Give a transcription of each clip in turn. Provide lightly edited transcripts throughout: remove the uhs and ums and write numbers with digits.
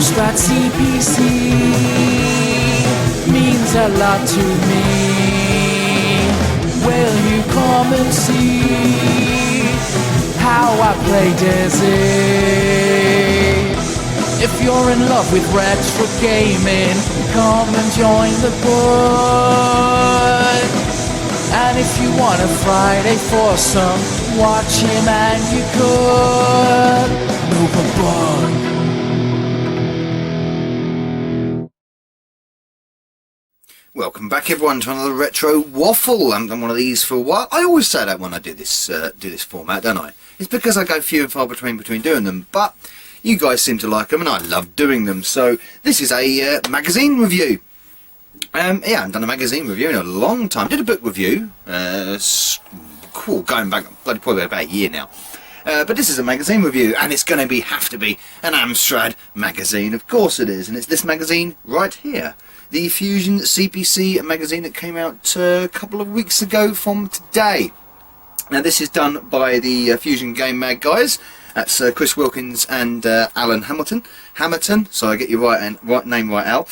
Amstrad CPC means a lot to me. Will you come and see how I play Dizzy? If you're in love with retro gaming, come and join the board. And if you want a Friday foursome, watch him and you could. Novabug. Welcome back everyone to another retro waffle. I haven't done one of these for a while. I always say that when I do this format, don't I? It's because I go few and far between doing them, but you guys seem to like them and I love doing them. So this is a magazine review. Yeah, I haven't done a magazine review in a long time. Did a book review, going back probably about a year now. But this is a magazine review, and it's going to have to be an Amstrad magazine. Of course it is, and it's this magazine right here. The Fusion CPC magazine that came out a couple of weeks ago from today. Now this is done by the Fusion Game Mag guys. That's Chris Wilkins and Alan Hamilton. So I get your name right, Al.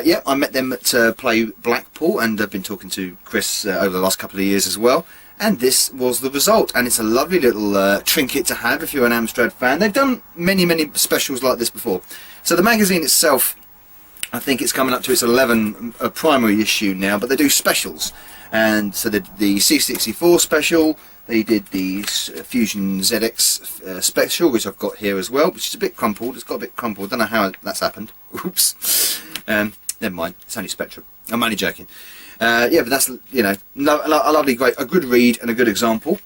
Yeah, I met them at Play Blackpool, and I've been talking to Chris over the last couple of years as well. And this was the result, and it's a lovely little trinket to have if you're an Amstrad fan. They've done many specials like this before. So the magazine itself, I think it's coming up to its 11th primary issue now, but they do specials. And so they did the C64 special, they did the Fusion ZX special, which I've got here as well, which is a bit crumpled. It's got a bit crumpled. Don't know how that's happened. Oops. Never mind. It's only Spectrum. I'm only joking. Yeah, but that's, you know, a lovely, a good read and a good example.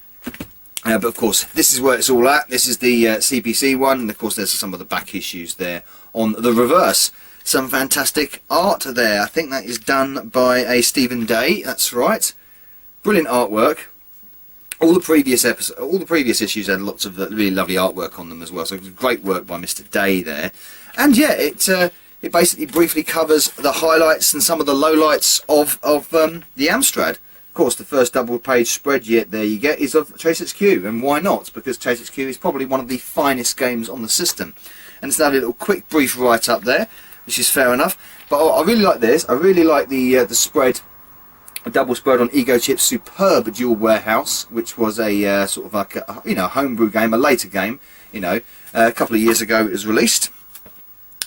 But of course, this is where it's all at. This is the CPC one, and of course there's some of the back issues there on the reverse. Some fantastic art there. I think that is done by a Stephen Day. That's right. Brilliant artwork. All the previous issues had lots of really lovely artwork on them as well. So great work by Mr. Day there. And yeah, it basically briefly covers the highlights and some of the lowlights of the Amstrad. Of course, the first double-page spread there you get is of Chase HQ, and why not? Because Chase HQ is probably one of the finest games on the system. And it's a little quick, brief write-up there, which is fair enough. But I really like this. I really like the spread, a double spread on Ego Chip's superb Dual Warehouse, which was a sort of like a, you know, homebrew game, a later game. You know, a couple of years ago it was released.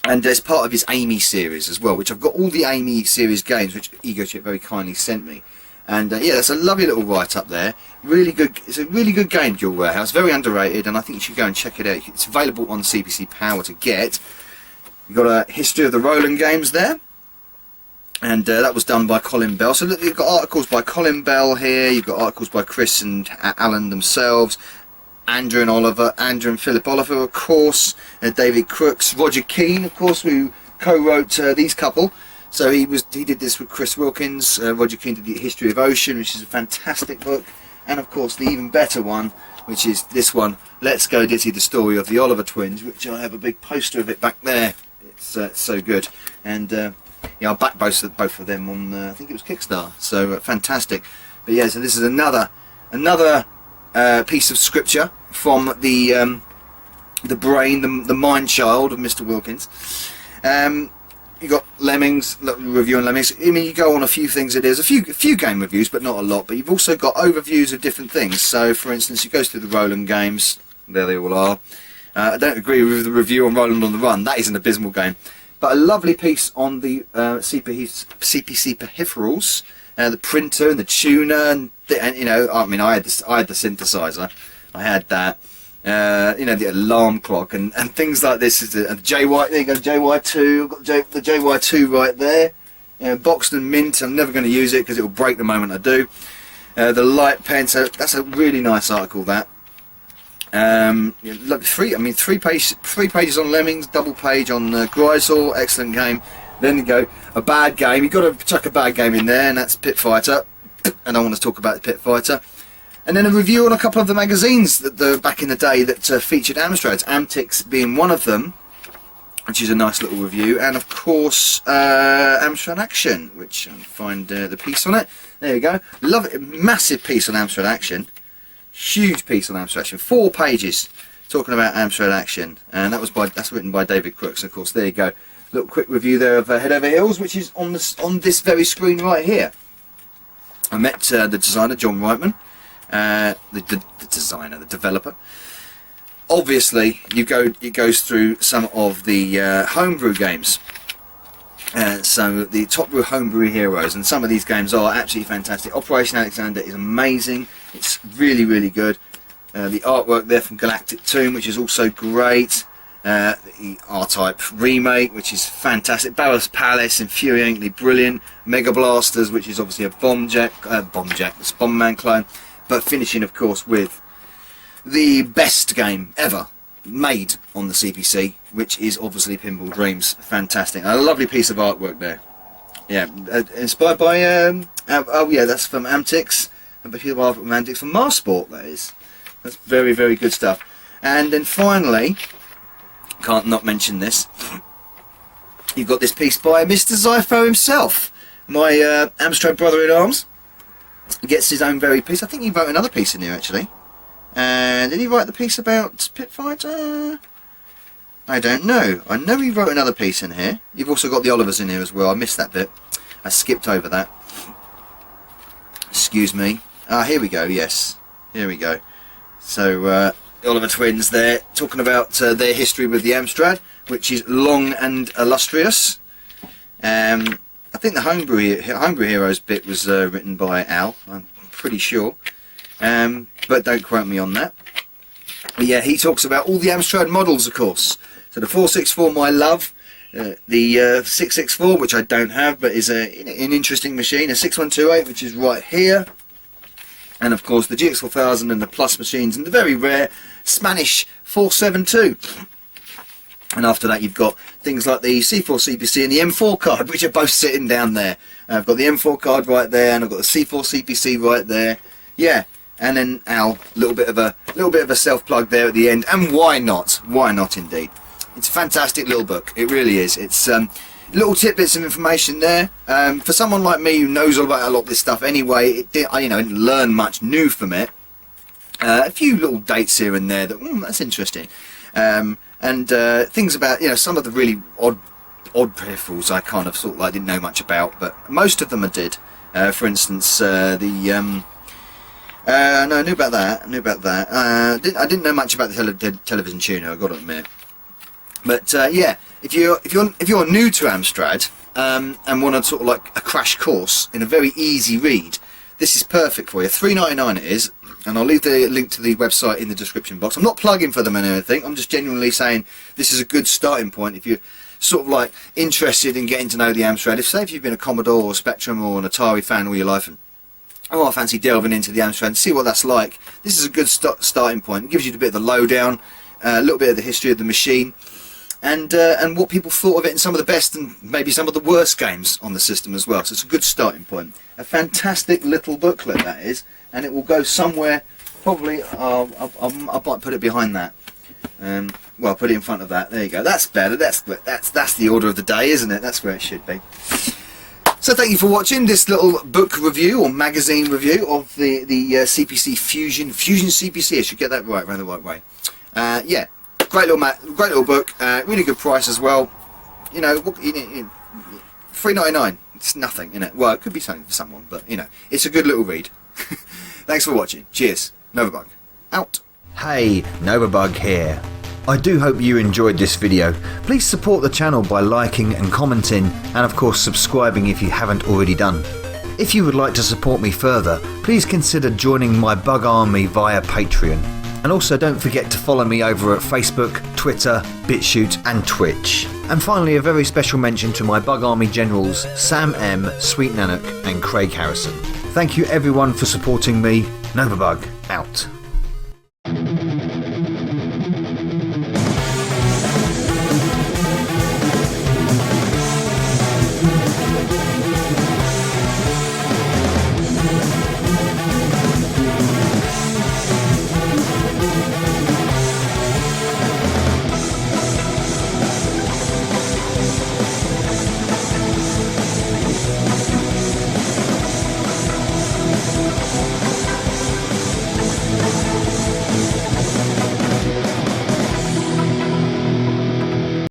And it's part of his Amy series as well, which I've got all the Amy series games, which Ego Chip very kindly sent me. And yeah, that's a lovely little write-up there. Really good. It's a really good game, Dual Warehouse. Very underrated, and I think you should go and check it out. It's available on CPC Power to get. You've got a history of the Roland games there, and that was done by Colin Bell. So look, you've got articles by Colin Bell here. You've got articles by Chris and Alan themselves. Andrew and Philip Oliver, of course, David Crooks, Roger Keane, of course, who co-wrote these couple. So he did this with Chris Wilkins. Roger Keane did the History of Ocean, which is a fantastic book, and of course the even better one, which is this one, Let's Go Dizzy: The Story of the Oliver Twins, which I have a big poster of it back there. It's so good, and yeah, I backed both of them on I think it was Kickstarter. So fantastic. But yeah, so this is another piece of scripture from the brain, the mind child of Mr. Wilkins. You got Lemmings, review on Lemmings. I mean, you go on a few things. It is a few game reviews, but not a lot. But you've also got overviews of different things. So, for instance, it goes through the Roland games. There they all are. I don't agree with the review on Roland on the Run. That is an abysmal game. But a lovely piece on the CPC peripherals, the printer and the tuner, and you know, I mean, I had the synthesizer. I had that. You know, the alarm clock and things like this. Is the JY. There you go, JY2. I've got the JY2 right there. Boxed and mint. I'm never going to use it because it will break the moment I do. The light pen. So that's a really nice article. That. Three pages on Lemmings, double page on Grisel. Excellent game. Then you go a bad game. You've got to chuck a bad game in there, and that's Pit Fighter. And I want to talk about the Pit Fighter. And then a review on a couple of the magazines that back in the day that featured Amstrads, Amtix being one of them, which is a nice little review, and of course Amstrad Action, which I'll find the piece on it. There you go. Love it. Massive piece on Amstrad Action. Huge piece on Amstrad Action. 4 pages. talking about Amstrad action, and that's written by David Crooks. Of course, there you go. Little quick review there of Head Over Heels, which is on this very screen right here. I met the designer, John Reitman, the developer. Obviously, it goes through some of the homebrew games. So the top homebrew heroes, and some of these games are absolutely fantastic. Operation Alexander is amazing. It's really, really good. The artwork there from Galactic Tomb, which is also great. The R-Type remake, which is fantastic. Ballast Palace, infuriatingly brilliant. Mega Blasters, which is obviously a it's Bombman clone, but finishing, of course, with the best game ever made on the CPC, which is obviously Pinball Dreams. Fantastic. A lovely piece of artwork there. Yeah, inspired by that's from Amtix, from Marsport. That is. That's very, very good stuff. And then finally, can't not mention this, you've got this piece by Mr. Xyphoe himself, my Amstrad brother-in-arms. He gets his own very piece. I think he wrote another piece in here, actually. Did he write the piece about Pit Fighter? I don't know. I know he wrote another piece in here. You've also got the Olivers in here as well. I missed that bit. I skipped over that. Excuse me. Here we go, yes. Here we go. So, the Oliver twins there, talking about their history with the Amstrad, which is long and illustrious. I think the Homebrew Heroes bit was written by Al, I'm pretty sure. But don't quote me on that. But yeah, he talks about all the Amstrad models, of course. So the 464, my love. The 664, which I don't have, but is an interesting machine. A 6128, which is right here. And of course the GX4000 and the Plus machines, and the very rare Spanish 472. And after that you've got things like the C4 CPC and the M4 card, which are both sitting down there. I've got the M4 card right there, and I've got the C4 CPC right there. Yeah, and then Al, little bit of a self plug there at the end. And why not? Why not indeed? It's a fantastic little book. It really is. It's little tidbits of information there. For someone like me who knows all about a lot of this stuff anyway, I didn't learn much new from it. A few little dates here and there that that's interesting. And things about some of the really odd peripherals I kind of sort of didn't know much about, but most of them I did. For instance, no, I knew about that. I didn't know much about the television tuner, I got to admit. But yeah, if you're new to Amstrad and want to sort of like a crash course in a very easy read, this is perfect for you. $3.99 it is, and I'll leave the link to the website in the description box. I'm not plugging for them or anything. I'm just genuinely saying this is a good starting point if you're sort of like interested in getting to know the Amstrad. If you've been a Commodore or Spectrum or an Atari fan all your life, and I fancy delving into the Amstrad and see what that's like, this is a good starting point. It gives you a bit of the lowdown, a little bit of the history of the machine, and what people thought of it in some of the best and maybe some of the worst games on the system as well. So it's a good starting point. A fantastic little booklet that is, and it will go somewhere. Probably I might put it behind that. Well, put it in front of that. There you go. That's better. That's the order of the day, isn't it? That's where it should be. So thank you for watching this little book review or magazine review of the CPC Fusion CPC. I should get that right, around the right way. Yeah, great little book. Really good price as well. $3.99. It's nothing, Well, it could be something for someone, but it's a good little read. Thanks for watching. Cheers. Novabug out. Hey, Novabug here. I do hope you enjoyed this video. Please support the channel by liking and commenting, and of course subscribing if you haven't already done. If you would like to support me further, please consider joining my bug army via Patreon. And also don't forget to follow me over at Facebook, Twitter, BitChute and Twitch. And finally, a very special mention to my bug army generals Sam M, Sweet Nanook and Craig Harrison. Thank you everyone for supporting me. Novabug out.